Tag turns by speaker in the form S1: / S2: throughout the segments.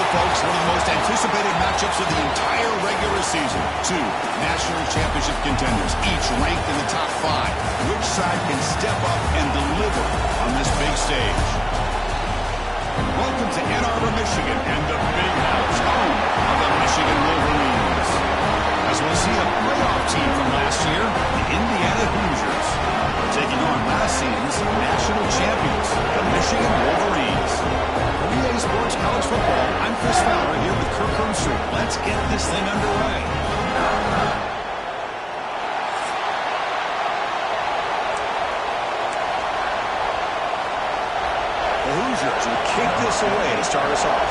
S1: Folks, one of the most anticipated matchups of the entire regular season. Two national championship contenders, each ranked in the top 5. Which side can step up and deliver on this big stage? Welcome to Ann Arbor, Michigan, and the Big House, home of the Michigan Wolverines. As we'll see a playoff team from last year, the Indiana Hoosiers, taking on last season's national champions, the Michigan Wolverines. For EA Sports College Football, I'm Chris Fowler here with Kirk Hermstreet. Let's get this thing underway. The Hoosiers will kick this away to start us off.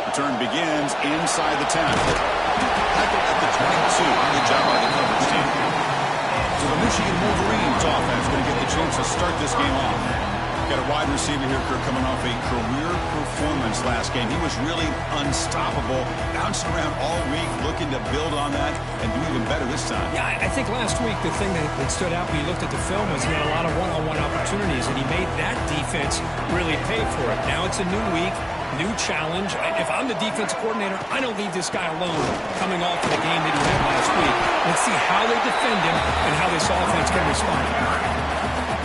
S1: The turn begins inside the 10. Tackled at the 22. Good job by the coverage team. So the Michigan Wolverines offense going to get the chance to start this game off. Got a wide receiver here, Kirk, coming off a career performance last game. He was really unstoppable, bouncing around all week, looking to build on that and do even better this time.
S2: Yeah, I think last week the thing that stood out when you looked at the film was he had a lot of one-on-one opportunities, and he made that defense really pay for it. Now it's a new week, new challenge. If I'm the defensive coordinator, I don't leave this guy alone coming off of the game that he had last week. Let's see how they defend him and how this offense can respond.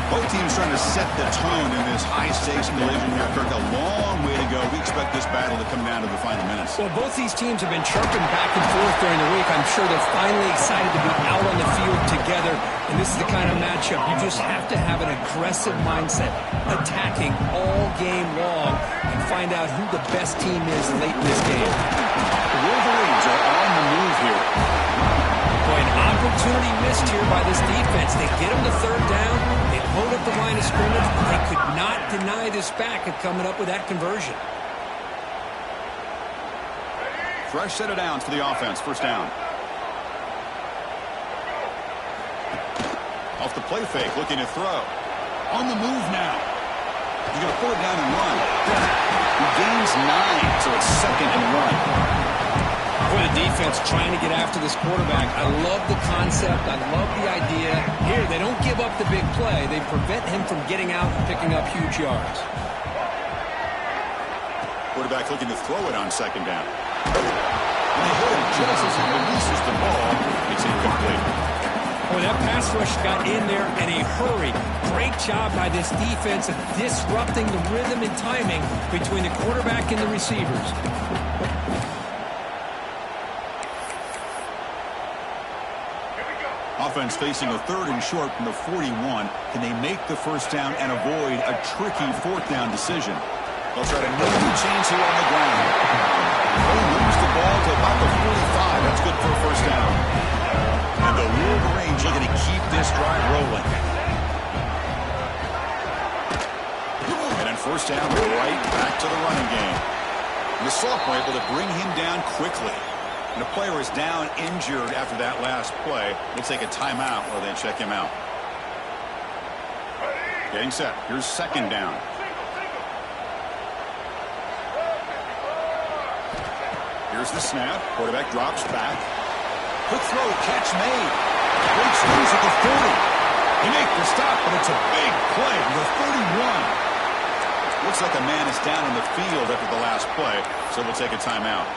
S1: Both teams trying to set the tone in this high-stakes collision here, Kirk. A long way to go. We expect this battle to come down to the final minutes.
S2: Well, both these teams have been chirping back and forth during the week. I'm sure they're finally excited to be out on the field together, and this is the kind of matchup you just have to have an aggressive mindset, attacking all game long, and find out who the best team is late in this game.
S1: The Wolverines are on the move here.
S2: Boy, an opportunity missed here by this defense. They get them to third down. They load up the line of scrimmage. They could not deny this back of coming up with that conversion.
S1: Fresh set of downs for the offense. First down. Off the play fake, looking to throw. On the move now. He's going to pull it down and run. He gains 9, so it's 2nd and 1.
S2: For the defense trying to get after this quarterback, I love the concept. I love the idea. Here, they don't give up the big play. They prevent him from getting out and picking up huge yards.
S1: Quarterback looking to throw it on 2nd down. And they hit him just as he releases the ball. It's incomplete.
S2: Boy, that pass rush got in there in a hurry. Great job by this defense of disrupting the rhythm and timing between the quarterback and the receivers.
S1: Offense facing a 3rd and short from the 41. Can they make the first down and avoid a tricky 4th down decision? They'll try to make the change here on the ground. They lose the ball to about the 45. That's good for a first down. And the Wolverines looking to keep this drive rolling. And then first down, right back to the running game. And the sophomore able to bring him down quickly. And the player is down injured after that last play. We'll take a timeout while they check him out. Getting set. Here's 2nd down. Here's the snap. Quarterback drops back. Quick throw. Catch made. Great squeeze at the 40. He makes the stop, but it's a big play to the 31. Looks like a man is down on the field after the last play, so we'll take a timeout.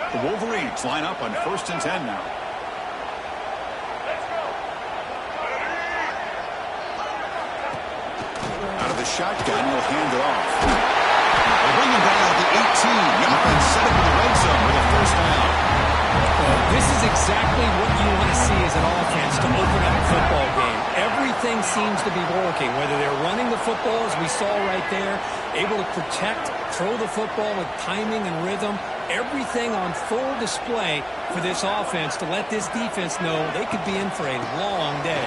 S1: The Wolverines line up on 1st and 10 now. Out of the shotgun, he'll hand it off. They bring him down at the 18. The offense set up in the red zone with a first down.
S2: Well, this is exactly what you want to see as an offense to open up a football game. Everything seems to be working, whether they're running the football, as we saw right there, able to protect, throw the football with timing and rhythm. Everything on full display for this offense to let this defense know they could be in for a long day.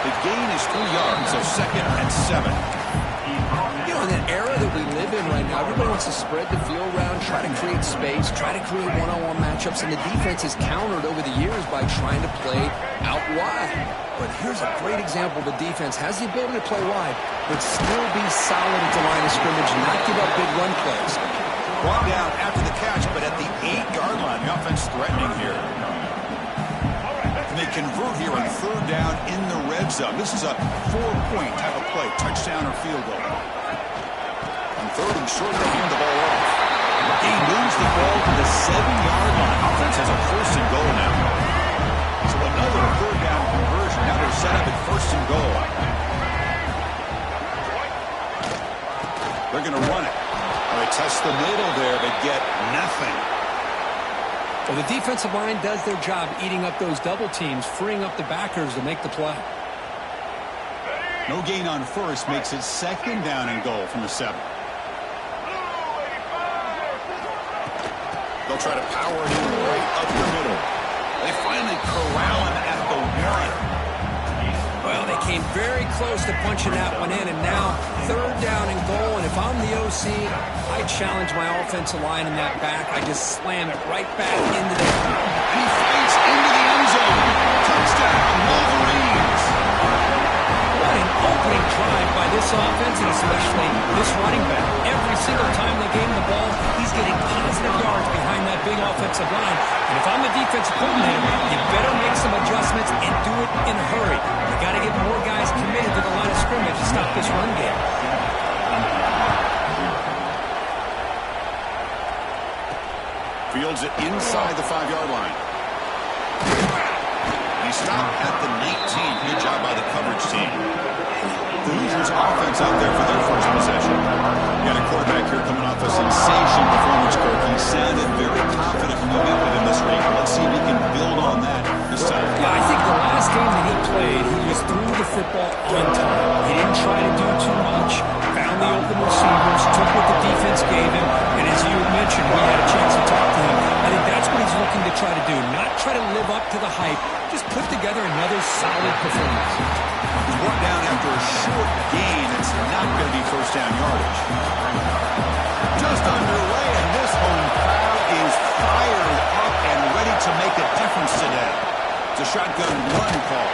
S1: The gain is 3 yards, so 2nd and 7.
S2: You know, in that era that we live in right
S3: Now, everybody wants to spread the field around, try to create space, try to create one-on-one matchups, and the defense has countered over the years by trying to play out wide. But here's a great example. The defense has the ability to play wide, but still be solid at the line of scrimmage, not give up big run plays.
S1: Brought down after the catch, but at the 8-yard line, the offense threatening here. They convert here on 3rd down in the red zone. This is a 4-point type of play, touchdown or field goal. On 3rd and short, they hand the ball off. He moves the ball to the 7-yard line. Offense has a 1st and goal now. So another 3rd down conversion. Now they're set up at 1st and goal. They're going to run it. They test the middle there, but get nothing.
S2: Well, the defensive line does their job eating up those double teams, freeing up the backers to make the play.
S1: No gain on 1st makes it 2nd down and goal from the 7. They'll try to power it in right up the middle. They finally corral him at the 1.
S2: Well, they came very close to punching that one in, and now 3rd down and goal. And if I'm the OC, I challenge my offensive line in that back. I just slam it right back into the...
S1: And he fights into the end zone. Touchdown, Wolverines.
S2: What an opening drive by this offense, and especially this running back. Every single time they gave him the ball, he's getting positive yards behind that big offensive line. And if I'm the defensive coordinator, you better make some adjustments and do it in a hurry. You got to get more guys committed to the line of scrimmage to stop this run game.
S1: Fields it inside the 5-yard line. He stopped at the 19. Good job by the coverage team. The Hoosiers offense out there for their 1st possession. You got a quarterback here coming off a sensational performance, Kirk. He sounded very confident when we met with him this week. Let's see if he can build on that this time.
S2: Yeah, I think the last game that he played, he was through the football on time. He didn't try to do too much. Found the open receivers, took what the defense gave him, and as you mentioned, we had a chance to talk to him. I think that's what he's looking to try to do, not try to live up to the hype, just put together another solid performance.
S1: He's brought down after a short gain. It's not going to be 1st down yardage. Just underway, and this home crowd is fired up and ready to make a difference today. It's a shotgun run call.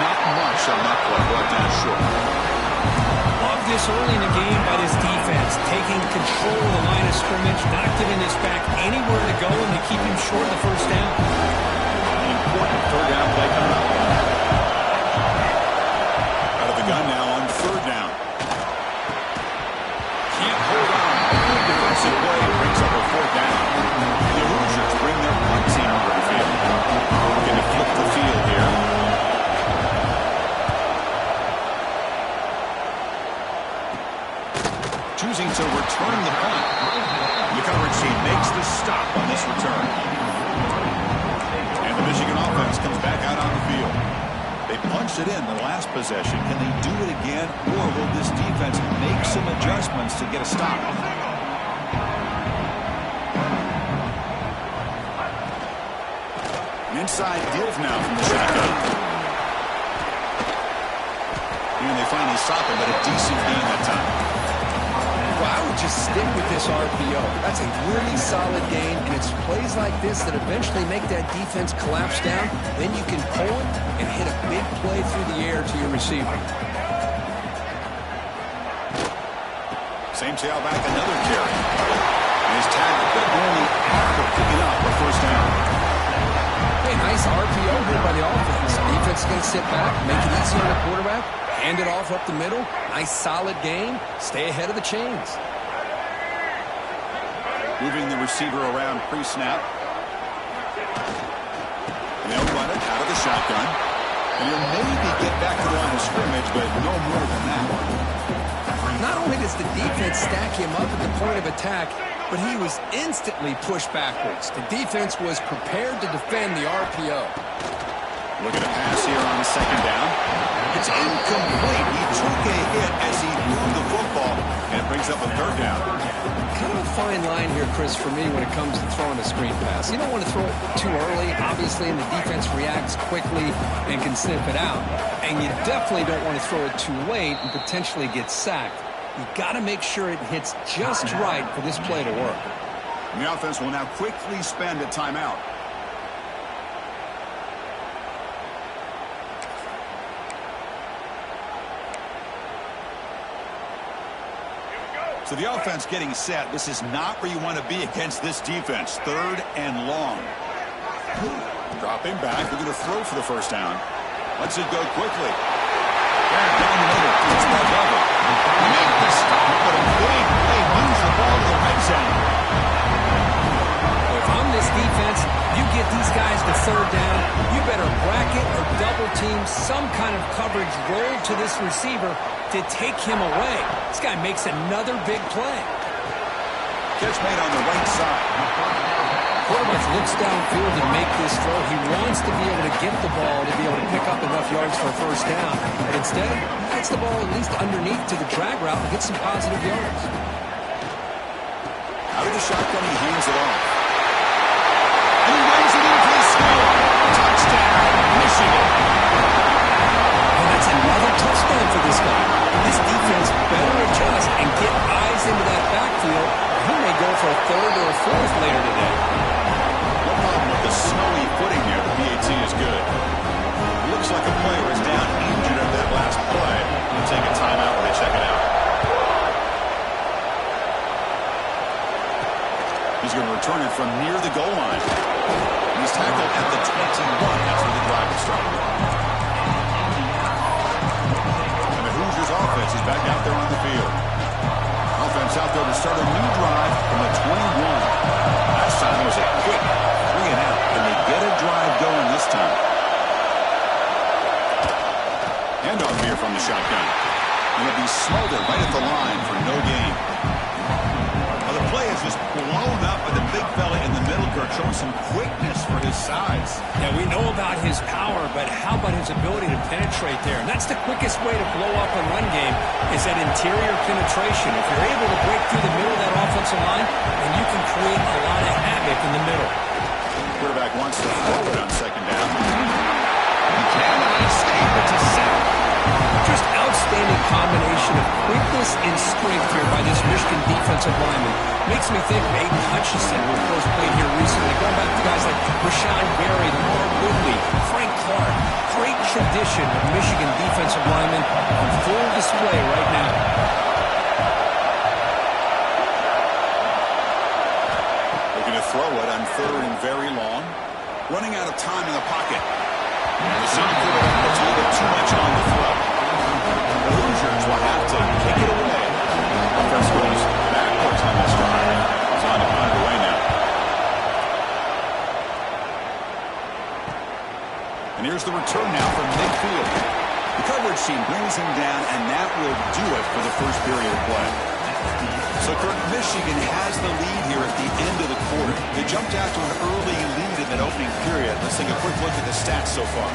S1: Not much on that play, brought down short.
S2: Love this early in the game by this defense, taking control of the line of scrimmage, not giving this back anywhere to go, and they keep him short of the 1st down.
S1: An important 3rd down play coming up. Out of the gun now on 3rd down. Can't hold on. Good defensive play brings up a 4th down. The Hoosiers bring their punt team over the field. Going to flip the field here. Choosing to return the punt. The coverage team makes the stop on this return. And the Michigan offense comes back out on the field. They punched it in the last possession. Can they do it again, or will this defense make some adjustments to get a stop? Inside give now from the shotgun. And they finally stop him, but a decent gain that time.
S3: Well, I would just stick with this RPO. That's a really solid game, and it's plays like this that eventually make that defense collapse down. Then you can pull it and hit a big play through the air to your receiver.
S1: Same tailback, another carry. And his tackle, but only after picking up a 1st down.
S3: Hey, nice RPO here by the offense. Defense is going to sit back, make it easy on the quarterback, hand it off up the middle. Nice solid game. Stay ahead of the chains.
S1: Moving the receiver around pre-snap. And they'll run it out of the shotgun. And he'll maybe get back to the line of scrimmage, but no more than that.
S3: Not only does the defense stack him up at the point of attack, but he was instantly pushed backwards. The defense was prepared to defend the RPO.
S1: Look at a pass here on 2nd down. It's incomplete. He took a hit as he moved the football, and it brings up a 3rd down.
S3: Kind of a fine line here, Chris, for me when it comes to throwing a screen pass. You don't want to throw it too early, obviously, and the defense reacts quickly and can sniff it out. And you definitely don't want to throw it too late and potentially get sacked. You got to make sure it hits just right for this play to work.
S1: And the offense will now quickly spend a timeout. So the offense getting set. This is not where you want to be against this defense. 3rd and long. Dropping back. They're going to throw for the first down. Lets it go quickly. Down the middle. It's Bargava. Make the stop, but a big play moves the ball to the right side.
S2: If I'm this defense, you get these guys to 3rd down, you better bracket or double team some kind of coverage roll to this receiver to take him away. This guy makes another big play.
S1: Catch made on the right side.
S3: Quarterback looks downfield and make this throw. He wants to be able to get the ball to be able to pick up enough yards for a first down. But instead, he gets the ball at least underneath to the drag route and gets some positive yards.
S1: Out of the shotgun, he hands it off. And he runs it in for the score. Touchdown, Michigan.
S3: And that's another touchdown for this guy. This defense better adjust and get eyes into that backfield. He may go for a 3rd or a 4th later today.
S1: No problem with the snowy footing here. The PAT is good. Looks like a player is down injured at that last play. We'll take a timeout when they check it out. He's going to return it from near the goal line. He's tackled at the 21. That's where the drive will start. And the Hoosiers offense is back out there on the field. Offense out there to start a new drive from the 21. Last time it was a quick 3 and out. Can they get a drive going this time? Handoff here from the shotgun. And it'll be smothered right at the line for no gain. Well, the play is just blown up by the big fella in the middle, Kirk, showing some quickness for his size.
S2: Yeah, we know about his power, but how about his ability to penetrate there? And that's the quickest way to blow up a run game is that interior penetration. If you're able to break through the middle of that offensive line, then you can create a lot of havoc in the middle.
S1: Quarterback wants to throw it on 2nd down. He can, and he stays it to 7.
S3: Just outstanding combination of quickness and strength here by this Michigan defensive lineman. Makes me think of Aiden Hutchinson, who of course played here recently. Going back to guys like Rashawn Berry, Lamar Woodley, Frank Clark. Great tradition of Michigan defensive linemen on full display right now.
S1: Looking to throw it on 3rd and very long. Running out of time in the pocket. The center quarterback puts a little bit too much on the throw. The Hoosiers will have to kick it away. Offense goes backwards on this drive. It's on to find a way now. And here's the return now from midfield. The coverage team brings him down, and that will do it for the first period of play. So, Kirk, Michigan has the lead here at the end of the quarter. They jumped out to an early lead in that opening period. Let's take a quick look at the stats so far.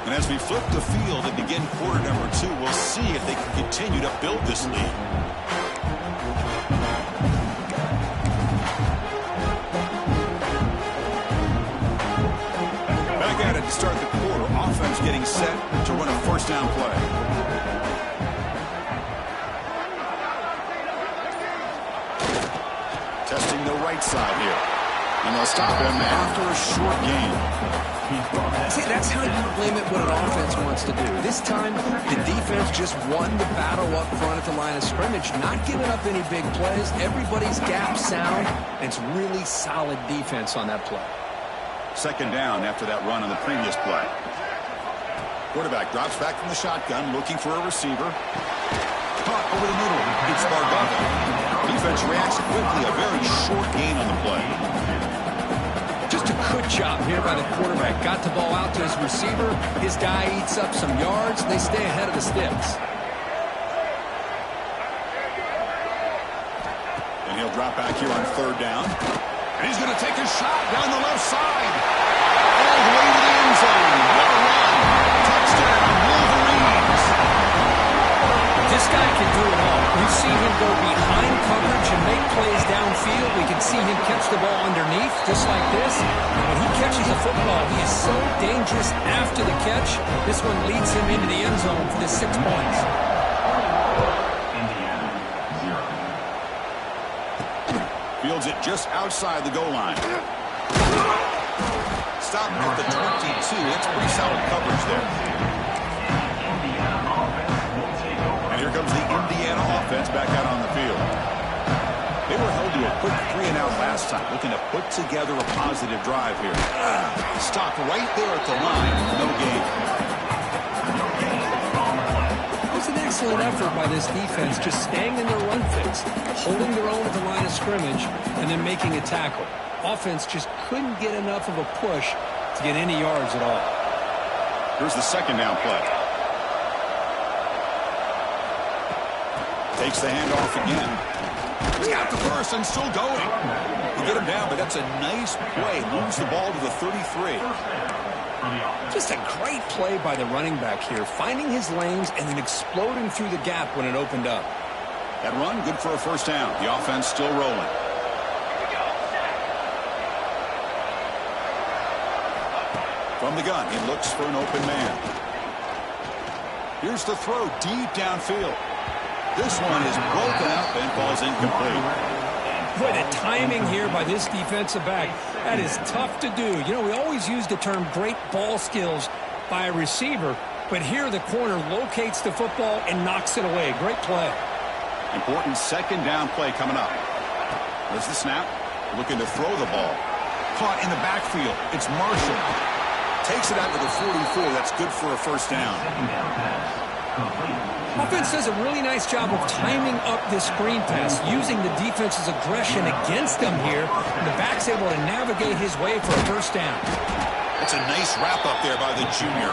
S1: And as we flip the field and begin quarter number 2, we'll see if they can continue to build this lead. To start the quarter, offense getting set to run a first down play. Testing the right side here. And they'll stop him after a short gain.
S3: See, that's how you limit what an offense wants to do. This time, the defense just won the battle up front at the line of scrimmage, not giving up any big plays. Everybody's gap sound, and it's really solid defense on that play.
S1: 2nd down after that run on the previous play. Quarterback drops back from the shotgun, looking for a receiver. Caught over the middle. It's Bargava. Defense reacts quickly. A very short gain on the play.
S3: Just a good job here by the quarterback. Got the ball out to his receiver. His guy eats up some yards. They stay ahead of the sticks.
S1: And he'll drop back here on 3rd down. And he's going to take a shot down the left side. All the way to the end zone. What a run. Touchdown, Wolverines.
S2: This guy can do it all. We've seen him go behind coverage and make plays downfield. We We can see him catch the ball underneath, just like this. And when he catches the football, he is so dangerous after the catch. This one leads him into the end zone for the 6 points.
S1: Fields it just outside the goal line. Stop at the 22. That's pretty solid coverage there. And here comes the Indiana offense back out on the field. They were held to a quick 3-and-out last time, looking to put together a positive drive here. Stopped right there at the line. No gain.
S2: It was an excellent effort by this defense, just staying in their run fix, holding their own at the line of scrimmage, and then making a tackle. Offense just couldn't get enough of a push to get any yards at all.
S1: Here's the second down play. Takes the handoff again. He's got the first and still going. You get him down, but that's a nice play. Moves the ball to the 33.
S2: Just a great play by the running back here, finding his lanes and then exploding through the gap when it opened up.
S1: That run, good for a first down. The offense still rolling. From the gun, he looks for an open man. Here's the throw deep downfield. This one is broken up and falls incomplete.
S2: Boy, the timing here by this defensive back, that is tough to do. You know, we always use the term great ball skills by a receiver, but here the corner locates the football and knocks it away. Great play.
S1: Important second down play coming up. There's the snap. Looking to throw the ball. Caught in the backfield. It's Marshall. Takes it out to the 44. That's good for a first down.
S2: Offense does a really nice job of timing up this screen pass, using the defense's aggression against them here, and the back's able to navigate his way for a first down.
S1: That's a nice wrap-up there by the junior.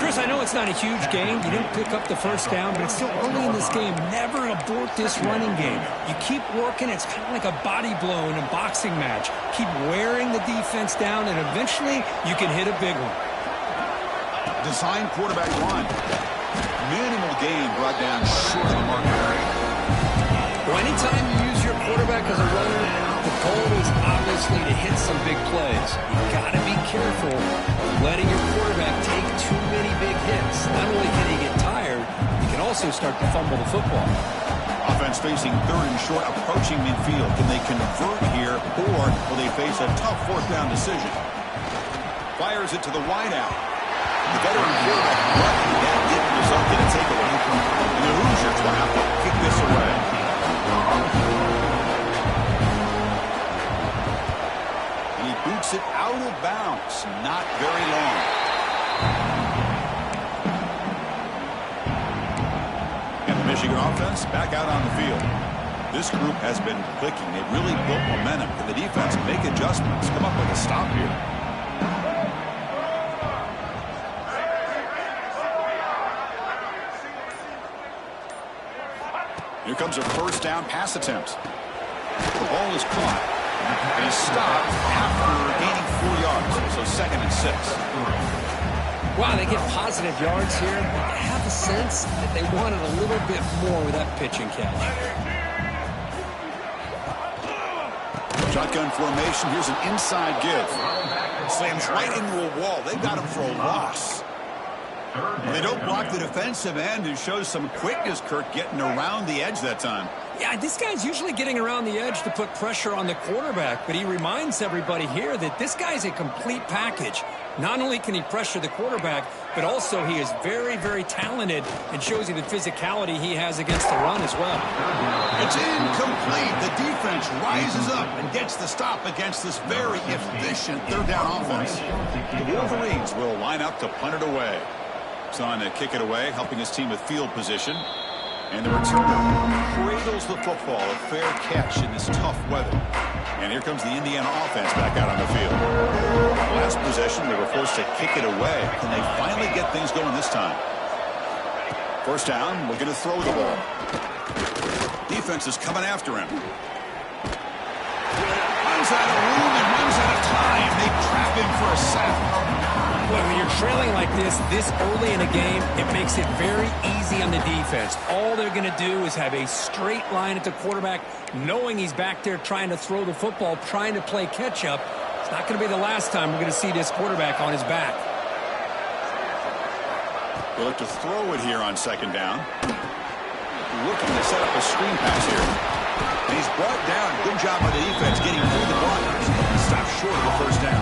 S2: Chris, I know it's not a huge gain. You didn't pick up the first down, but it's still early in this game. Never abort this running game. You keep working. It's kind of like a body blow in a boxing match. Keep wearing the defense down, and eventually you can hit a big one.
S1: Design quarterback run. Minimal gain brought down short of the marker area.
S2: Well, anytime you use your quarterback as a runner, the goal is obviously to hit some big plays. You've got to be careful of letting your quarterback take too many big hits. Not only can he get tired, he can also start to fumble the football.
S1: Offense facing third and short, approaching midfield. Can they convert here, or will they face a tough fourth down decision? Fires it to the wideout. The veteran quarterback running, that didn't result in a takeaway. And the Hoosiers will have to kick this away. And he boots it out of bounds. Not very long. And the Michigan offense back out on the field. This group has been clicking. They've really built momentum. Can the defense make adjustments? Come up with a stop here. Here comes a first down pass attempt. The ball is caught. And he's stopped after gaining 4 yards. So 2nd and 6.
S2: Wow, they get positive yards here. I have a sense that they wanted a little bit more with that pitch and catch.
S1: Shotgun formation. Here's an inside give. Slams right into a wall. They've got him for a loss. They don't block the defensive end, who shows some quickness, Kirk, getting around the edge that time.
S2: Yeah, this guy's usually getting around the edge to put pressure on the quarterback, but he reminds everybody here that this guy's a complete package. Not only can he pressure the quarterback, but also he is very, very talented and shows you the physicality he has against the run as well.
S1: It's incomplete. The defense rises up and gets the stop against this very efficient third down offense. The Wolverines will line up to punt it away. It's on to kick it away, helping his team with field position. And the returner cradles the football, a fair catch in this tough weather. And here comes the Indiana offense back out on the field. Last possession, they were forced to kick it away. Can they finally get things going this time? First down, we're going to throw the ball. Defense is coming after him. Runs out of room and runs out of time. They trap him for a sack.
S2: Well, when you're trailing like this early in a game, it makes it very easy on the defense. All they're going to do is have a straight line at the quarterback, knowing he's back there trying to throw the football, trying to play catch-up. It's not going to be the last time we're going to see this quarterback on his back.
S1: They'll look to throw it here on second down. Looking to set up a screen pass here. And he's brought down. Good job by the defense getting through the blockers. Stop short of the first down.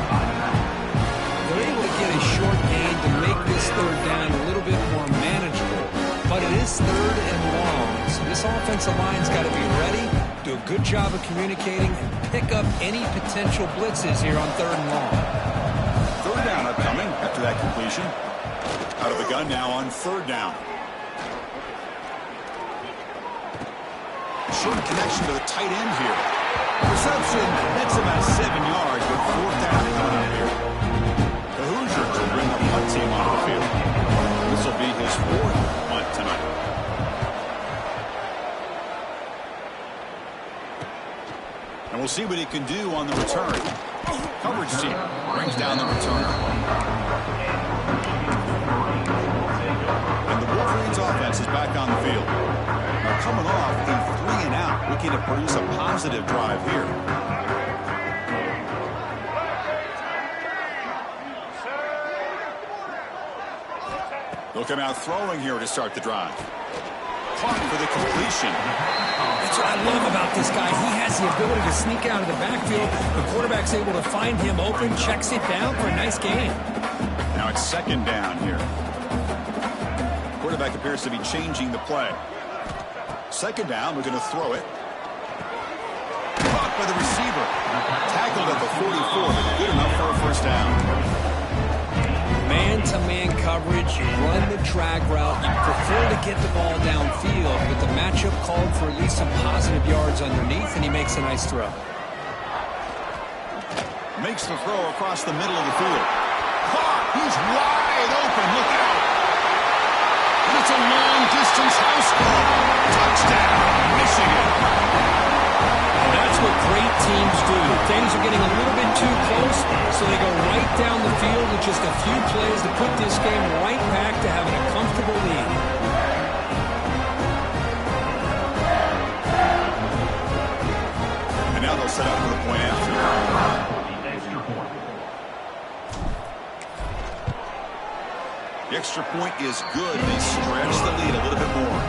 S2: They're able to get a short gain to make this third down a little bit more manageable. But it is third and long. So this offensive line's got to be ready, do a good job of communicating, and pick up any potential blitzes here on third and long.
S1: Third down upcoming after that completion. Out of the gun now on third down. Short connection to the tight end here. Reception, that's about 7 yards, but fourth down coming up here. The Hoosiers will bring the punt team onto the field. This will be his fourth punt tonight. And we'll see what he can do on the return. Coverage team brings down the returner. And the Wolverines offense is back on the field. Now coming off a 3-and-out, looking to produce a positive drive here. They'll come out throwing here to start the drive. Caught for the completion.
S2: That's what I love about this guy. He has the ability to sneak out of the backfield. The quarterback's able to find him open, checks it down for a nice gain.
S1: Now it's second down here. Quarterback appears to be changing the play. Second down, we're going to throw it. Caught by the receiver. Tackled at the 44, but good enough for a first down.
S2: Man-to-man coverage, you run the drag route, you prefer to get the ball downfield, but the matchup called for at least some positive yards underneath, and he makes a nice throw.
S1: Makes the throw across the middle of the field. Caught! He's wide open, look out! And it's a long-distance house call. Touchdown, Michigan!
S2: That's what great teams do. Things are getting a little bit too close, so they go right down the field with just a few plays to put this game right back to having a comfortable lead.
S1: And now they'll set up for the point after. The extra point is good. They stretch the lead a little bit more.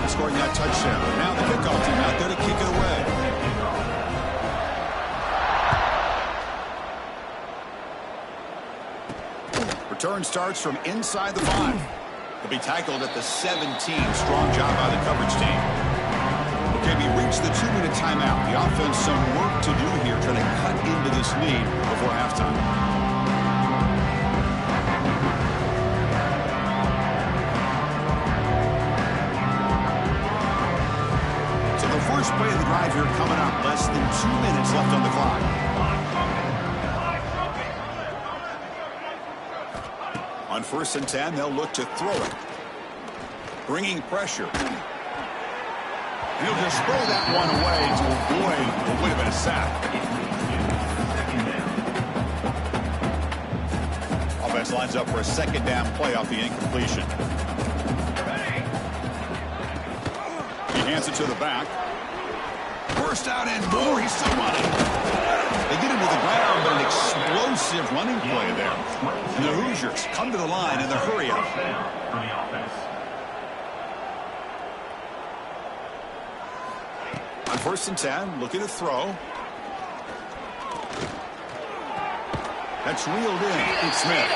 S1: Scoring that touchdown. Now the kickoff team out there to kick it away. Return starts from inside the 5. He'll be tackled at the 17. Strong job by the coverage team. Okay, we reached the 2-minute timeout. The offense some work to do here, trying to cut into this lead before halftime. First play of the drive here coming up. Less than 2 minutes left on the clock. On 1st and 10, they'll look to throw it. Bringing pressure. He'll just throw that one away to avoid what would have been a sack. Offense lines up for a second down play off the incompletion. He hands it to the back. First out and more. He's still running. They get him to the ground, but an explosive running play there. And the Hoosiers come to the line in the hurry up. On 1st and 10, looking to throw. That's reeled in. It's Smith.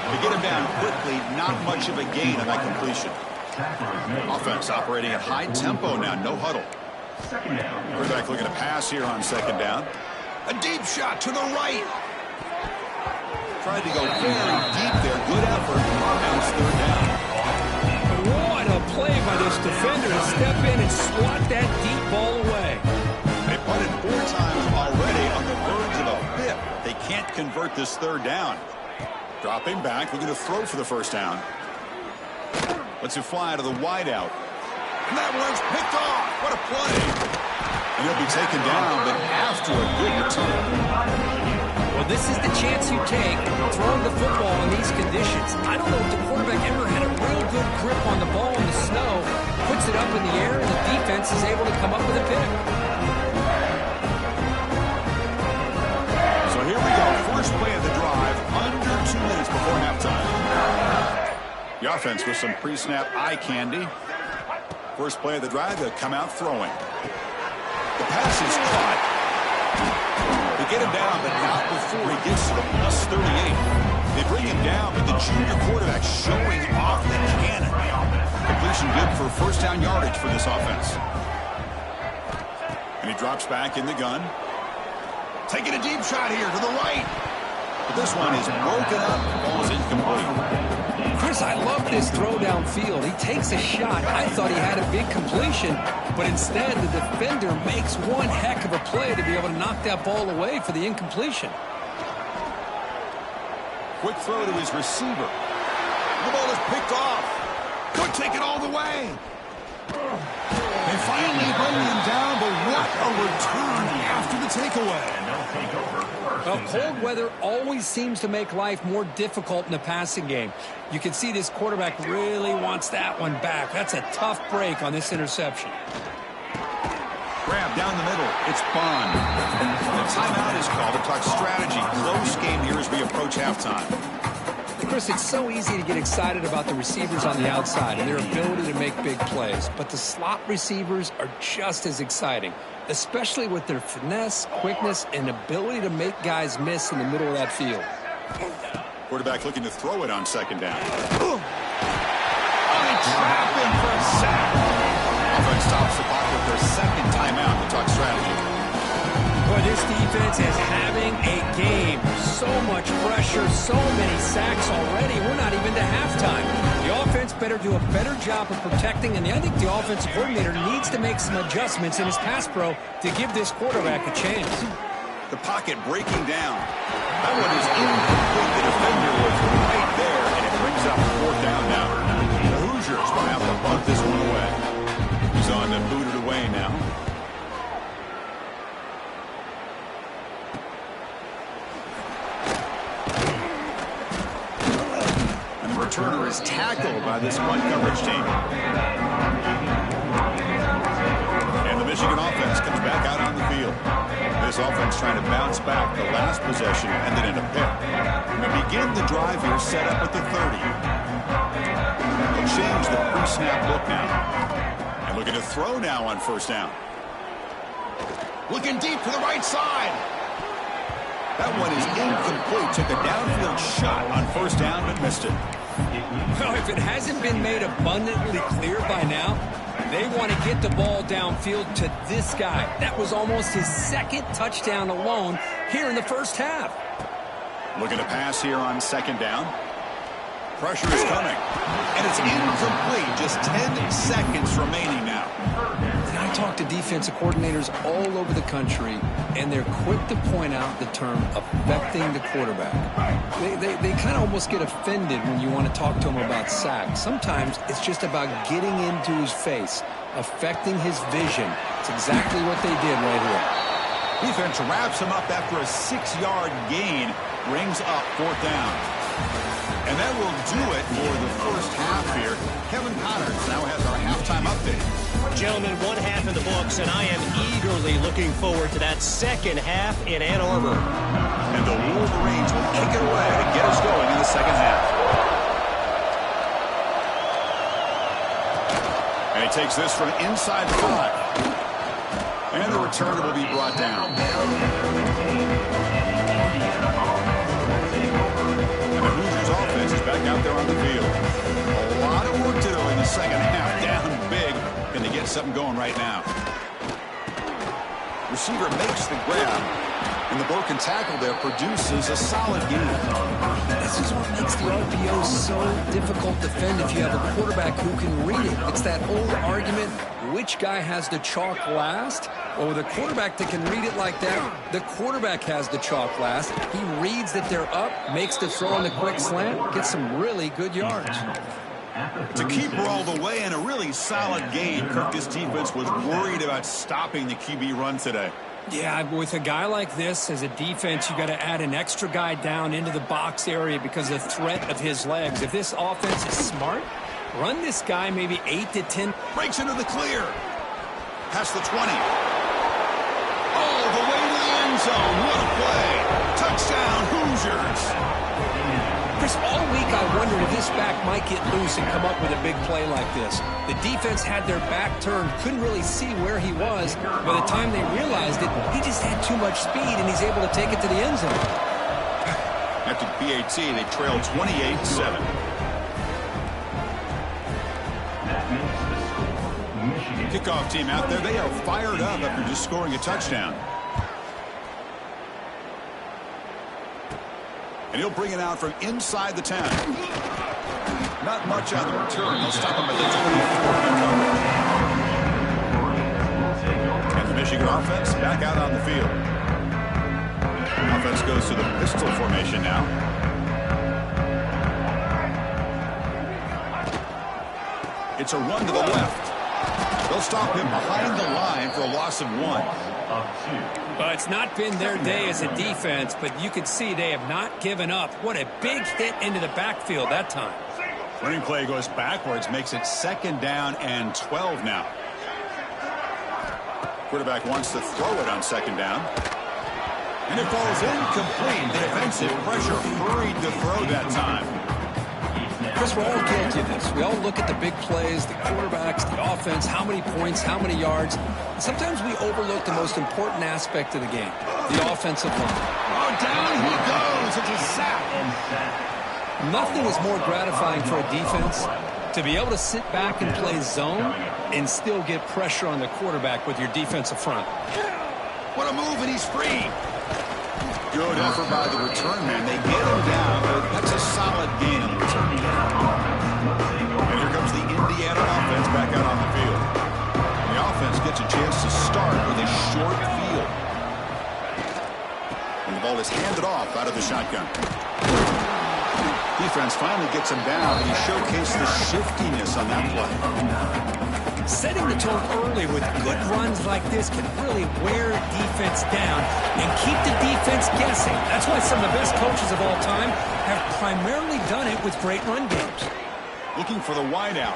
S1: They get him down quickly. Not much of a gain on that completion. Offense operating at high tempo now. No huddle. Quarterback looking to pass here on second down. A deep shot to the right. Tried to go very deep there. Good effort. Now it's third down.
S2: What a play by this defender to step in and swat that deep ball away.
S1: They punted 4 times already on the verge of a 5th. They can't convert this third down. Dropping back, looking to throw for the first down. Lets it fly to the wideout. And that one's picked off. What a play. And He'll be taken down, but after a good return.
S2: Well, this is the chance you take throwing the football in these conditions. I don't know if the quarterback ever had a real good grip on the ball in the snow, puts it up in the air, and the defense is able to come up with a pick.
S1: So here we go. First play of the drive, under 2 minutes before halftime. The offense with some pre-snap eye candy. First play of the drive, they'll come out throwing. The pass is caught. They get him down, but not before he gets to the plus 38. They bring him down, but the junior quarterback showing off the cannon. Completion good for first down yardage for this offense. And he drops back in the gun. Taking a deep shot here to the right. But this one is broken up. Ball is incomplete.
S2: Chris, I love this throw downfield. He takes a shot. I thought he had a big completion, but instead the defender makes one heck of a play to be able to knock that ball away for the incompletion.
S1: Quick throw to his receiver. The ball is picked off. Could take it all the way. They finally bring him down, but what a return after the takeaway.
S2: Well, cold weather always seems to make life more difficult in the passing game. You can see this quarterback really wants that one back. That's a tough break on this interception.
S1: Grab down the middle. It's Bond. The timeout is called to talk strategy. Close game here as we approach halftime.
S2: Chris, it's so easy to get excited about the receivers on the outside and their ability to make big plays. But the slot receivers are just as exciting, especially with their finesse, quickness, and ability to make guys miss in the middle of that field.
S1: Quarterback looking to throw it on second down. Oh, they trap him for a sack. Offense stops the clock with their second timeout to talk strategy.
S2: Boy, this defense is having a game. So much pressure, so many sacks already. We're not even to halftime. The offense better do a better job of protecting, and I think the offensive coordinator needs to make some adjustments in his pass pro to give this quarterback a chance.
S1: The pocket breaking down. That one is incomplete. The defender was right there, and it brings up fourth down now. The Hoosiers will have to bunt this one away. He's on to boot it away now. Returner is tackled by this punt coverage team. And the Michigan offense comes back out on the field. This offense trying to bounce back. The last possession ended in a pick. We begin the drive here set up at the 30. They'll change the pre-snap look now. And looking to throw now on first down. Looking deep to the right side. That one is incomplete. Took a downfield shot on first down but missed it.
S2: Well, if it hasn't been made abundantly clear by now, they want to get the ball downfield to this guy. That was almost his second touchdown alone here in the first half.
S1: Looking to pass here on second down. Pressure is coming. And it's incomplete. Just 10 seconds remaining now.
S2: And I talk to defensive coordinators all over the country, and they're quick to point out the term affecting the quarterback. They kind of almost get offended when you want to talk to them about sacks. Sometimes it's just about getting into his face, affecting his vision. It's exactly what they did right here.
S1: Defense wraps him up after a 6-yard gain, brings up fourth down. And that will do it for the first half here. Kevin Connors now has our halftime update.
S4: Gentlemen, one half in the books, and I am eagerly looking forward to that second half in Ann Arbor.
S1: And the Wolverines will kick it away to get us going in the second half. And he takes this from inside the 5. And the returner will be brought down. Offense is back out there on the field. A lot of work to do in the second half. Down big. Can they get something going right now? Receiver makes the grab. And the broken tackle there produces a solid game.
S2: This is what makes the RPO so difficult to defend if you have a quarterback who can read it. It's that old argument, which guy has the chalk last? Well, with a quarterback that can read it like that, the quarterback has the chalk last. He reads that they're up, makes the throw on the quick slant, gets some really good yards.
S1: To keep her all the way and a really solid game. Kirk, this defense was worried about stopping the QB run today.
S2: Yeah, with a guy like this as a defense, you got to add an extra guy down into the box area because of the threat of his legs. If this offense is smart, run this guy maybe 8 to 10.
S1: Breaks into the clear. Past the 20. All the way to the end zone. What a play. Touchdown, Hoosiers.
S2: Chris, all week I wondered if this back might get loose and come up with a big play like this. The defense had their back turned, couldn't really see where he was. By the time they realized it, he just had too much speed, and he's able to take it to the end zone.
S1: After the PAT, they trail 28-7. Kickoff team out there, they are fired up after just scoring a touchdown. And he'll bring it out from inside the 10. Not much on the return. They'll stop him at the 24. And the Michigan offense back out on the field. Offense goes to the pistol formation now. It's a run to the left. They'll stop him behind the line for a loss of 1.
S2: Well, it's not been their day as a defense, but you can see they have not given up. What a big hit into the backfield that time.
S1: Running play goes backwards, makes it 2nd down and 12 now. Quarterback wants to throw it on 2nd down. And it falls incomplete. The defensive pressure hurried to throw that time.
S2: Chris, we're all guilty of this. We all look at the big plays, the quarterbacks, the offense, how many points, how many yards. And sometimes we overlook the most important aspect of the game, the offensive line.
S1: Oh, down he goes. It's a sack.
S2: Nothing is more gratifying for a defense to be able to sit back and play zone and still get pressure on the quarterback with your defensive front.
S1: What a move, and he's free. Good effort by the return man. They get him down, but that's a solid gain on the return. And here comes the Indiana offense back out on the field. The offense gets a chance to start with a short field. And the ball is handed off out of the shotgun. Defense finally gets him down, and he showcased the shiftiness on that play.
S2: Setting the tone early with good runs like this can really wear defense down and keep the defense guessing. That's why some of the best coaches of all time have primarily done it with great run games.
S1: Looking for the wideout.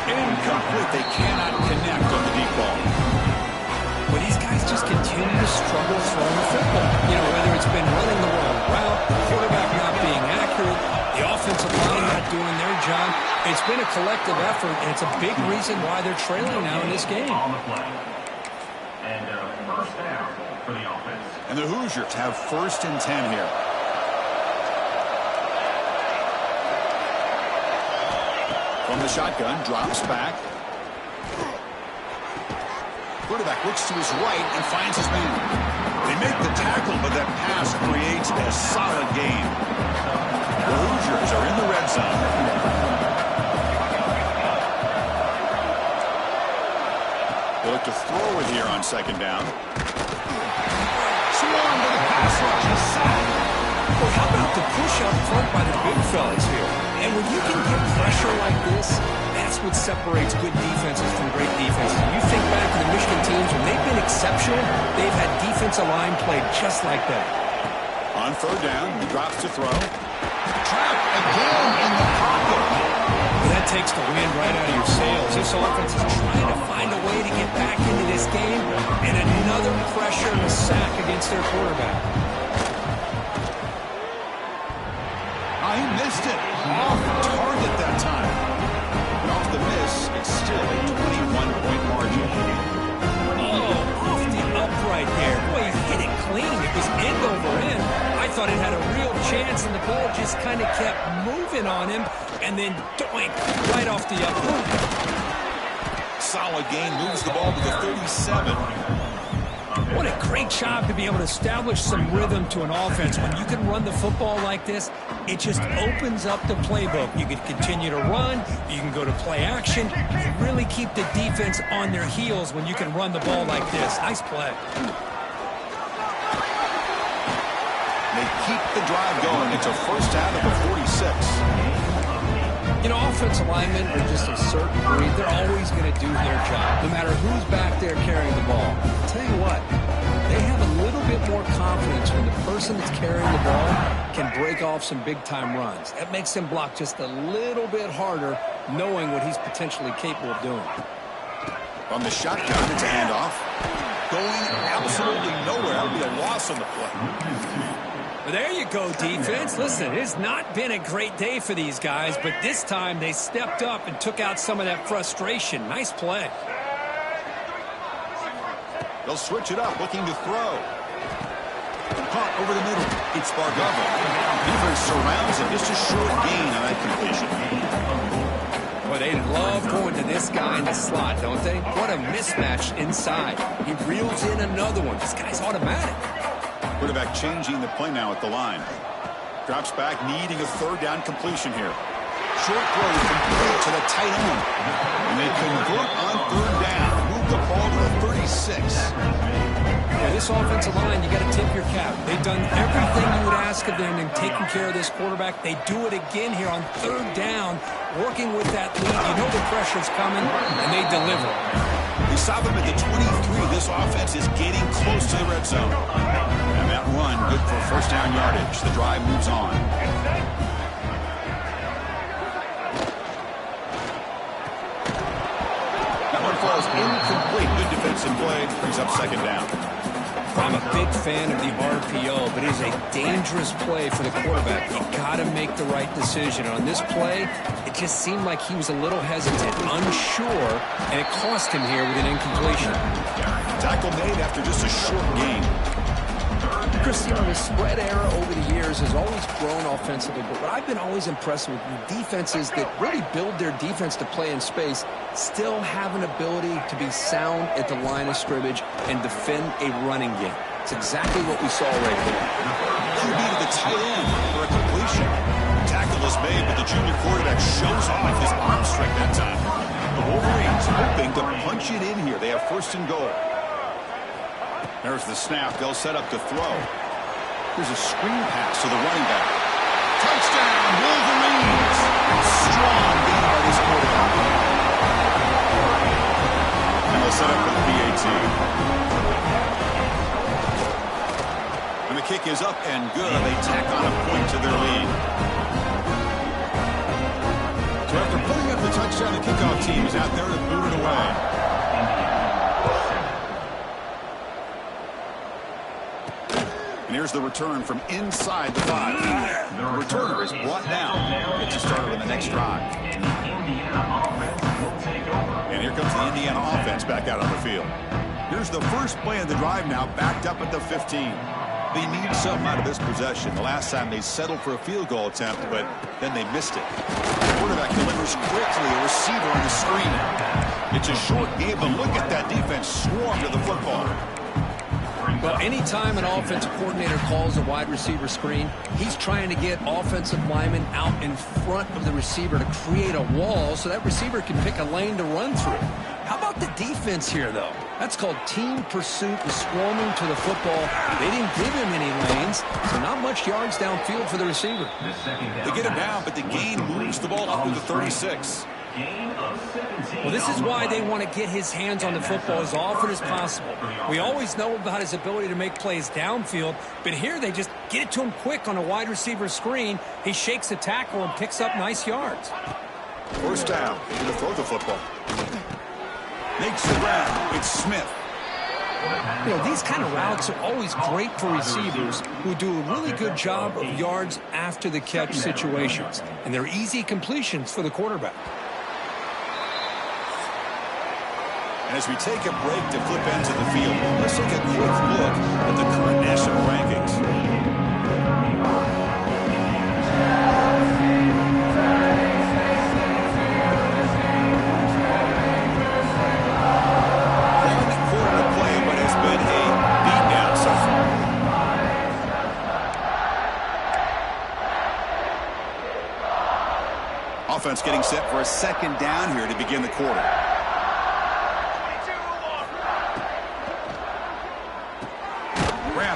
S1: Incomplete. They cannot connect on the deep ball.
S2: But these guys just continue to struggle throwing the football. You know, whether it's been running the wrong route, the quarterback not being accurate, the offensive line not doing their job. It's been a collective effort, and it's a big reason why they're trailing now in this game.
S1: And the Hoosiers have 1st and 10 here. From the shotgun, drops back. Quarterback looks to his right and finds his man. They make the tackle, but that pass creates a solid gain. The Hoosiers are in the red zone. They look to throw it here on 2nd down. Swarm to the pass rush. A sack.
S2: Well, how about the push up front by the big fellas here? And when you can get pressure like this, that's what separates good defenses from great defenses. You think back to the Michigan teams, when they've been exceptional, they've had defensive line played just like that.
S1: On 3rd down, he drops to throw. Trap again in the pocket.
S2: That takes the wind right out of your sails. This offense is trying to find a way to get back into this game, and another pressure and a sack against their quarterback.
S1: He missed it. Off target that time. And off the miss, it's still a 21-point margin.
S2: Oh, off the upright there. Boy, he hit it clean. It was end over end. I thought it had a real chance, and the ball just kind of kept moving on him, and then doink, right off the upright.
S1: Solid gain, moves the ball to the 37.
S2: What a great job to be able to establish some rhythm to an offense. When you can run the football like this, it just opens up the playbook. You can continue to run. You can go to play action. You really keep the defense on their heels when you can run the ball like this. Nice play.
S1: They keep the drive going. It's a 1st out of the 46.
S3: You know, offensive linemen are just a certain breed. They're always going to do their job, no matter who's back there carrying the ball. I'll tell you what, they have a little bit more confidence when the person that's carrying the ball can break off some big-time runs. That makes them block just a little bit harder, knowing what he's potentially capable of doing.
S1: From the shotgun, it's a handoff. Going absolutely nowhere. That would be a loss on the play.
S2: Well, there you go, defense. Listen, it's not been a great day for these guys, but this time they stepped up and took out some of that frustration. Nice play.
S1: They'll switch it up, looking to throw. Caught over the middle. It's Bargava. Defense surrounds him. Just a short gain on that completion.
S2: Well, they love going to this guy in the slot, don't they? What a mismatch inside. He reels in another one. This guy's automatic.
S1: Quarterback changing the play now at the line. Drops back, needing a third down completion here. Short throw complete to the tight end. And they convert on third down. Move the ball to the 36.
S2: Yeah, this offensive line, you got to tip your cap. They've done everything you would ask of them in taking care of this quarterback. They do it again here on third down, working with that lead. You know the pressure's coming, and they deliver.
S1: They stop him at the 23. This offense is getting close to the red zone. And that run, good for first down yardage. The drive moves on. That one falls incomplete. Good defensive play. Brings up second down.
S2: I'm a big fan of the RPO, but it is a dangerous play for the quarterback. You got to make the right decision. On this play, it just seemed like he was a little hesitant, unsure, and it cost him here with an incompletion.
S1: Tackle made after just a short gain.
S3: Chris, you know, the spread era over the years has always grown offensively, but what I've been always impressed with defenses that really build their defense to play in space still have an ability to be sound at the line of scrimmage and defend a running game. It's exactly what we saw right there.
S1: QB to the tight end for a completion. Tackle is made, but the junior quarterback shows off his arm strength that time. The Wolverines hoping to punch it in here. They have first and goal. There's the snap. They'll set up to throw. There's a screen pass to the running back. Touchdown, Wolverines! Strong gain by this quarterback. And they'll set up with the PAT. And the kick is up and good. They tack on a point to their lead. So after putting up the touchdown, the kickoff team is out there to boot it away. And here's the return from inside the 5. The returner is brought down. Gets you started on the next drive. And here comes the Indiana offense back out on the field. Here's the first play of the drive now, backed up at the 15. They need something out of this possession. The last time they settled for a field goal attempt, but then they missed it. The quarterback delivers quickly, a receiver on the screen. It's a short game, but look at that defense swarm to the football.
S3: Well, anytime an offensive coordinator calls a wide receiver screen, he's trying to get offensive linemen out in front of the receiver to create a wall so that receiver can pick a lane to run through. How about the defense here, though? That's called team pursuit and swarming to the football. They didn't give him any lanes, so not much yards downfield for the receiver.
S1: They get him down, but the gain moves the ball up to the 36.
S2: Well, this is why they want to get his hands on the football as often as possible. We always know about his ability to make plays downfield, but here they just get it to him quick on a wide receiver screen. He shakes the tackle and picks up nice yards.
S1: First down, going to throw the football. Makes the ground. It's Smith.
S2: You know, these kind of routes are always great for receivers who do a really good job of yards after the catch situations, and they're easy completions for the quarterback.
S1: And as we take a break to flip ends of the field, let's take a quick look at the current national rankings. One quarter to play, but it's been a beatdown so far. Offense getting set for a second down here to begin the quarter.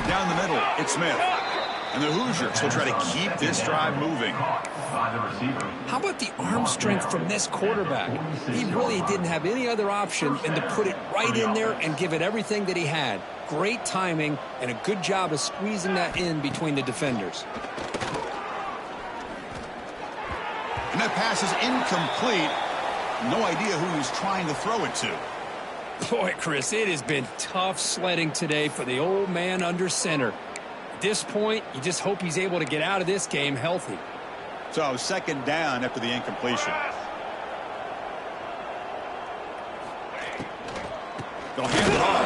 S1: Down the middle, it's Smith. And the Hoosiers will try to keep this drive moving.
S2: How about the arm strength from this quarterback? He really didn't have any other option than to put it right in there and give it everything that he had. Great timing and a good job of squeezing that in between the defenders.
S1: And that pass is incomplete. No idea who he's trying to throw it to.
S2: Boy, Chris, it has been tough sledding today for the old man under center. At this point, you just hope he's able to get out of this game healthy.
S1: So, second down after the incompletion. They'll hand it off.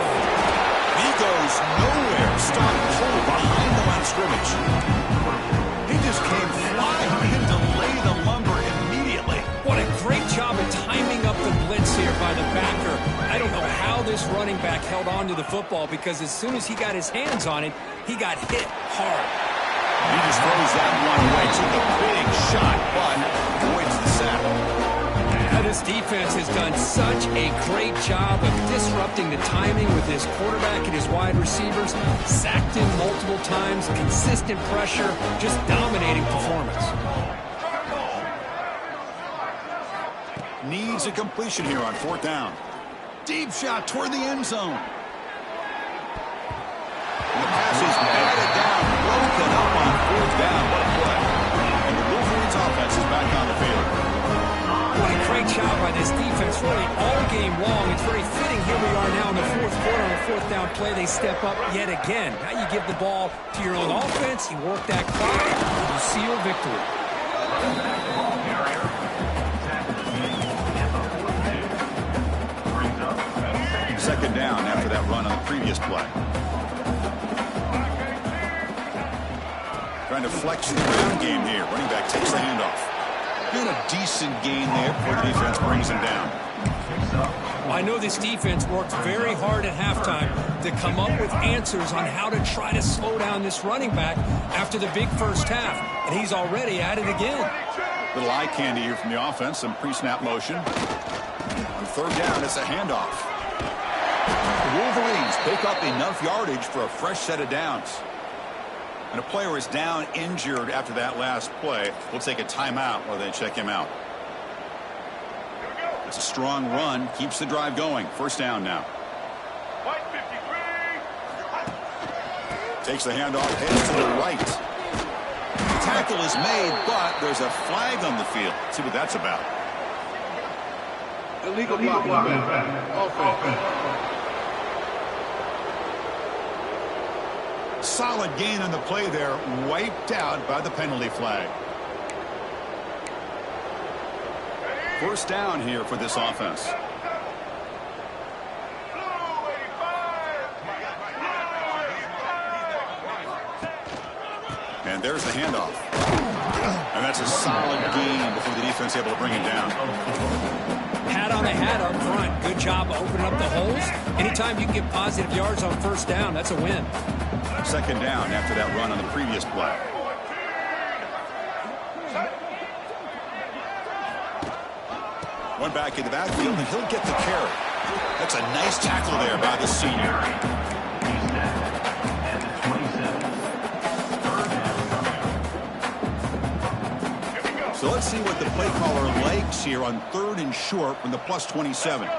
S1: He goes nowhere. Stopped cold behind the line of scrimmage. He just came flying in to lay the lumber immediately.
S2: What a great job of timing up the blitz here by the backer. I don't know how this running back held on to the football, because as soon as he got his hands on it, he got hit hard.
S1: He just throws that one away. Took a big shot, but avoids the sack.
S2: Now this defense has done such a great job of disrupting the timing with his quarterback and his wide receivers. Sacked him multiple times, consistent pressure, just dominating performance.
S1: Needs a completion here on fourth down. Deep shot toward the end zone. And the pass is batted down, broken up on fourth down. What a play. And the Wolverines offense is back on the field.
S2: What a great job by this defense, really all game long. It's very fitting. Here we are now in the fourth quarter on a fourth down play. They step up yet again. Now you give the ball to your own offense. You work that clock. You seal victory.
S1: Second down after that run on the previous play. Trying to flex the ground game here. Running back takes the handoff. Been a decent gain there before the defense brings him down.
S2: I know this defense worked very hard at halftime to come up with answers on how to try to slow down this running back after the big first half. And he's already at it again.
S1: Little eye candy here from the offense. Some pre-snap motion. On third down, it's a handoff. The Wolverines pick up enough yardage for a fresh set of downs. And a player is down injured after that last play. We'll take a timeout while they check him out. It's a strong run. Keeps the drive going. First down now. Takes the handoff. Heads to the right. The tackle is made, but there's a flag on the field. Let's see what that's about.
S5: Illegal blocking. Offense.
S1: Solid gain on the play there, wiped out by the penalty flag. First down here for this offense. And there's the handoff. And that's a solid gain before the defense able to bring him down.
S2: Hat on a hat up front. Good job opening up the holes. Anytime you can get positive yards on first down, that's a win.
S1: Second down after that run on the previous play. One back in the backfield, and he'll get the carry. That's a nice tackle there by the senior. So let's see what the play caller likes here on third and short from the plus 27.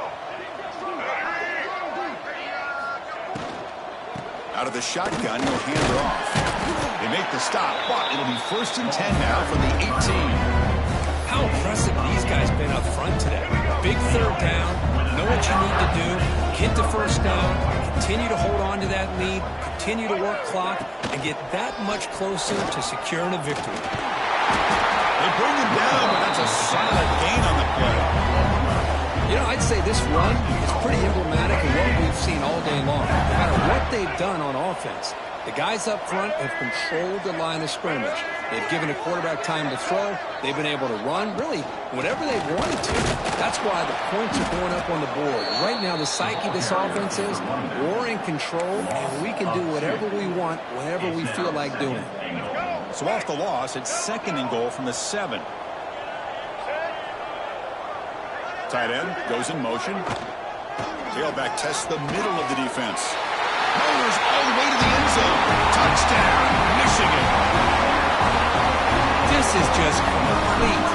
S1: Out of the shotgun, he'll hand it off. They make the stop, but it'll be first and 10 now from the 18.
S2: How impressive these guys been up front today. Big third down, know what you need to do, get the first down, continue to hold on to that lead, continue to work clock, and get that much closer to securing a victory.
S1: They bring him down, but that's a solid gain on the play.
S3: You know, I'd say this run is pretty emblematic of what we've seen all day long. No matter what they've done on offense, the guys up front have controlled the line of scrimmage. They've given the quarterback time to throw. They've been able to run, really, whatever they wanted to. That's why the points are going up on the board. Right now, the psyche of this offense is we're in control, and we can do whatever we want whenever we feel like doing it.
S1: So off the loss, it's second and goal from the 7. Tight end goes in motion. Tailback tests the middle of the defense. Motors all the way to the end zone. Touchdown, Michigan.
S2: This is just complete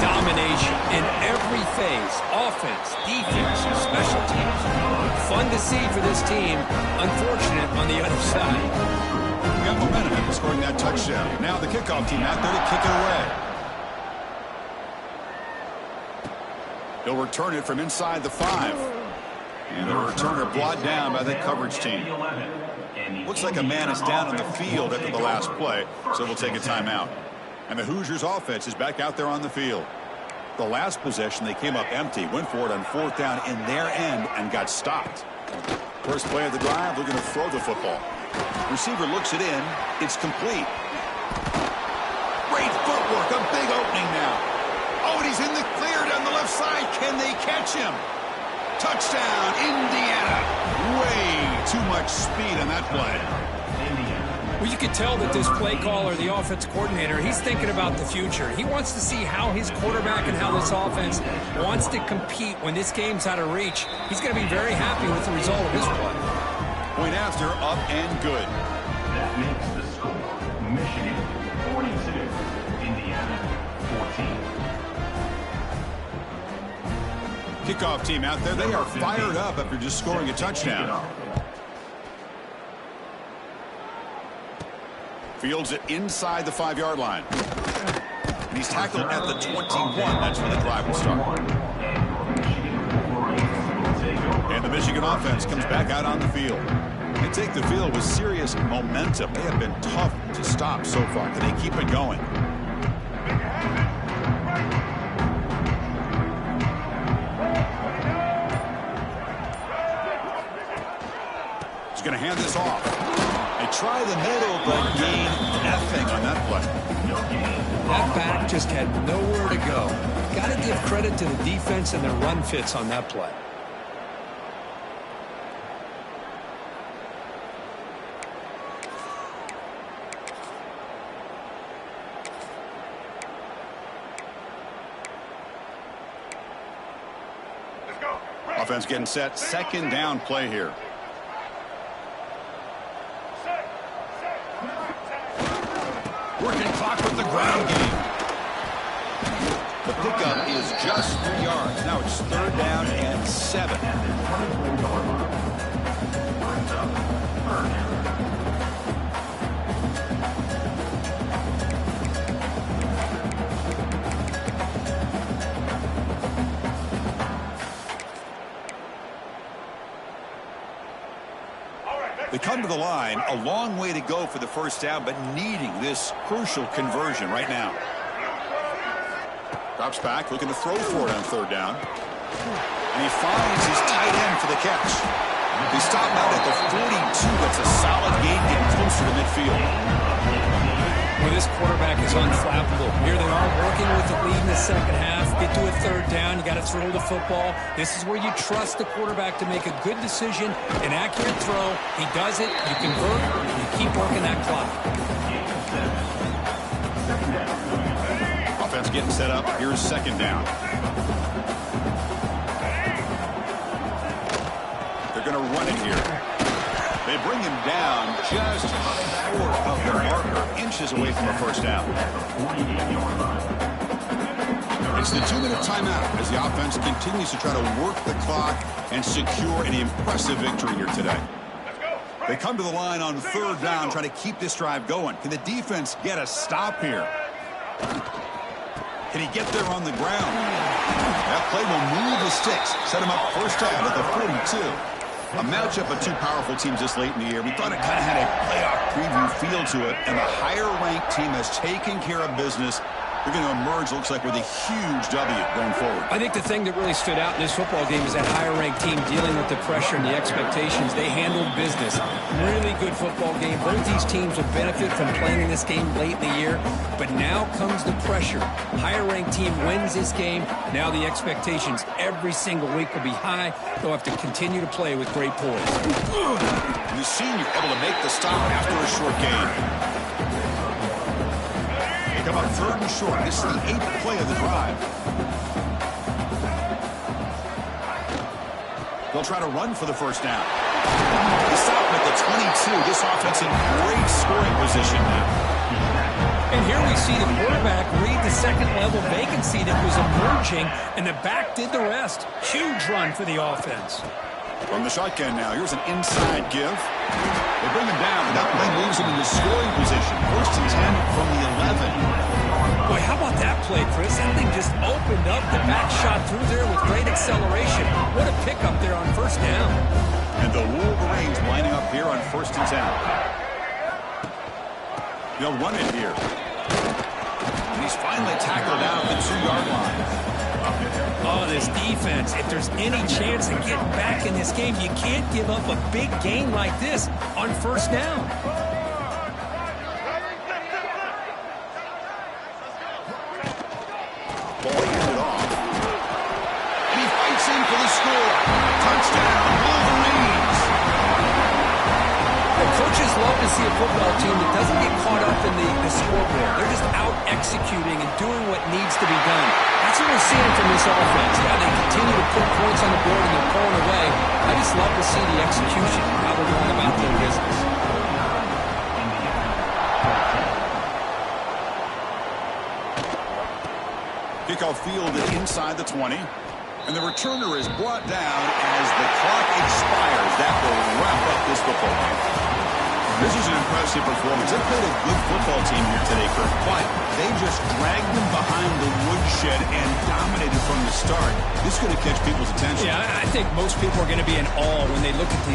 S2: domination in every phase. Offense, defense, special teams. Fun to see for this team. Unfortunate on the other side.
S1: We got momentum after scoring that touchdown. Now the kickoff team out there to kick it away. He'll return it from inside the 5. And the returner brought down by the coverage team. Looks like a man is down on the field after the last play, so we'll take a timeout. And the Hoosiers offense is back out there on the field. The last possession, they came up empty, went for it on 4th down in their end and got stopped. First play of the drive, they're going to throw the football. Receiver looks it in. It's complete. Great footwork, a big opening now. Oh, and he's in the clear down the left side. Can they catch him? Touchdown, Indiana. Way too much speed on that play.
S2: Well, you could tell that this play caller, the offense coordinator, he's thinking about the future. He wants to see how his quarterback and how this offense wants to compete when this game's out of reach. He's going to be very happy with the result of this play.
S1: Point after, up and good.
S5: That makes the score Michigan 42, Indiana 14.
S1: Kickoff team out there, they are fired up after just scoring a touchdown. Fields it inside the 5-yard line. And he's tackled at the 21. That's when the drive will start. And the Michigan offense comes back out on the field. They take the field with serious momentum. They have been tough to stop so far. Can they keep it going? He's going to hand this off. They try the middle, but gain nothing on that play.
S2: That back just had nowhere to go. Got to give credit to the defense and their run fits on that play.
S1: Offense getting set. 2nd down play here. Working clock with the ground game. The pickup is just 3 yards. Now it's 3rd down and 7. They come to the line, a long way to go for the 1st down, but needing this crucial conversion right now. Drops back, looking to throw for it on 3rd down. And he finds his tight end for the catch. They stop out at the 42. That's a solid gain, getting closer to midfield.
S2: Well, this quarterback is unflappable. Here they are working with the lead in the 2nd half. Get to a 3rd down. You got to throw the football. This is where you trust the quarterback to make a good decision, an accurate throw. He does it. You convert. You keep working that clock.
S1: Offense getting set up. Here's 2nd down. They're going to run it here. They bring him down just short of their marker, inches away from a 1st down. It's the 2-minute timeout as the offense continues to try to work the clock and secure an impressive victory here today. They come to the line on 3rd down, trying to keep this drive going. Can the defense get a stop here? Can he get there on the ground? That play will move the sticks, set him up 1st down at the 42. A matchup of 2 powerful teams this late in the year. We thought it kind of had a playoff preview feel to it, and the higher-ranked team has taken care of business. They're going to emerge, looks like, with a huge W going forward.
S2: I think the thing that really stood out in this football game is that higher-ranked team dealing with the pressure and the expectations. They handled business. Really good football game. Both these teams will benefit from playing in this game late in the year, but now comes the pressure. Higher-ranked team wins this game. Now the expectations every single week will be high. They'll have to continue to play with great poise.
S1: And the senior able to make the stop after a short gain. Come up 3rd and short. This is the 8th play of the drive. They'll try to run for the 1st down. They stop him at the the 22. This offense in great scoring position now.
S2: And here we see the quarterback read the second-level vacancy that was emerging, and the back did the rest. Huge run for the offense.
S1: From the shotgun now, here's an inside give. They bring him down, and that play moves him into scoring position. 1st and 10 from the 11.
S2: Boy, how about that play, Chris? That thing just opened up. The back shot through there with great acceleration. What a pickup there on 1st down.
S1: And the Wolverines lining up here on 1st and 10. They'll run it here. And he's finally tackled out at the 2-yard line.
S2: Oh, this defense, if there's any chance of getting back in this game, you can't give up a big game like this on 1st down.
S1: Ball handed off. And he fights in for the score. Touchdown, Wolverines.
S2: The coaches love to see a football team that doesn't get caught up in the scoreboard. They're just out executing and doing what needs to be done. That's what we're seeing from this offense. Yeah, they continue to put points on the board and they're pulling away. I just love to see the execution, how they're going about their business.
S1: Kickoff fielded inside the 20. And the returner is brought down as the clock expires. That will wrap up this football game. This is an impressive performance. They played a good football team here today, Kirk, but they just dragged them behind the woodshed and dominated from the start. This is going to catch people's attention.
S2: Yeah, I think most people are going to be in awe when they look at the